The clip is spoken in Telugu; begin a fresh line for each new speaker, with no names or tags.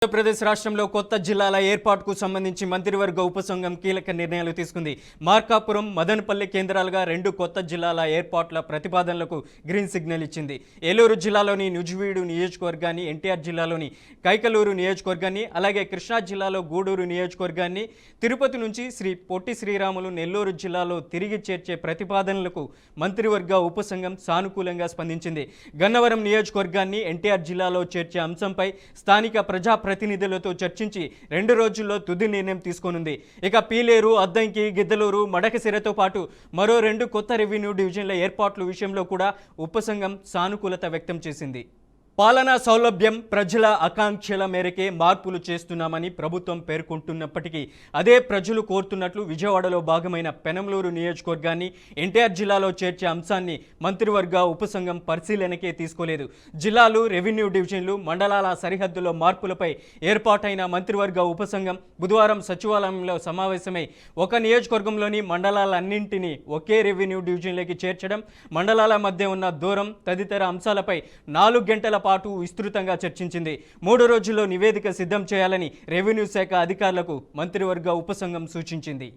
ఆంధ్రప్రదేశ్ రాష్ట్రంలో కొత్త జిల్లాల ఏర్పాటుకు సంబంధించి మంత్రివర్గ ఉపసంఘం కీలక నిర్ణయాలు తీసుకుంది. మార్కాపురం, మదనపల్లి కేంద్రాలుగా 2 కొత్త జిల్లాల ఏర్పాట్ల ప్రతిపాదనలకు గ్రీన్ సిగ్నల్ ఇచ్చింది. ఏలూరు జిల్లాలోని నుజివీడు నియోజకవర్గాన్ని, ఎన్టీఆర్ జిల్లాలోని కైకలూరు నియోజకవర్గాన్ని, అలాగే కృష్ణా జిల్లాలో గూడూరు నియోజకవర్గాన్ని, తిరుపతి నుంచి శ్రీ పొట్టి శ్రీరాములు నెల్లూరు జిల్లాలో తిరిగి చేర్చే ప్రతిపాదనలకు మంత్రివర్గ ఉపసంఘం సానుకూలంగా స్పందించింది. గన్నవరం నియోజకవర్గాన్ని ఎన్టీఆర్ జిల్లాలో చేర్చే అంశంపై స్థానిక ప్రతినిధులతో చర్చించి 2 రోజుల్లో తుది నిర్ణయం తీసుకోనుంది. ఇక పీలేరు, అద్దంకి, గిద్దలూరు, మడకసిరతో పాటు మరో 2 కొత్త రెవెన్యూ డివిజన్ల ఏర్పాట్ల విషయంలో కూడా ఉపసంఘం సానుకూలత వ్యక్తం చేసింది. పాలనా సౌలభ్యం, ప్రజల ఆకాంక్షల మేరకే మార్పులు చేస్తున్నామని ప్రభుత్వం పేర్కొంటున్నప్పటికీ అదే ప్రజలు కోరుతున్నట్లు విజయవాడలో భాగమైన పెనంలూరు నియోజకవర్గాన్ని ఎన్టీఆర్ జిల్లాలో చేర్చే అంశాన్ని మంత్రివర్గ ఉపసంఘం పరిశీలనకే తీసుకోలేదు. జిల్లాలు, రెవెన్యూ డివిజన్లు, మండలాల సరిహద్దులో మార్పులపై ఏర్పాటైన మంత్రివర్గ ఉపసంఘం బుధవారం సచివాలయంలో సమావేశమై ఒక నియోజకవర్గంలోని మండలాలన్నింటినీ ఒకే రెవెన్యూ డివిజన్లోకి చేర్చడం, మండలాల మధ్య ఉన్న దూరం తదితర అంశాలపై 4 గంటల పాటు విస్తృతంగా చర్చించింది. 3 రోజుల్లో నివేదిక సిద్ధం చేయాలని రెవెన్యూ శాఖ అధికారులకు మంత్రివర్గ ఉపసంఘం సూచించింది.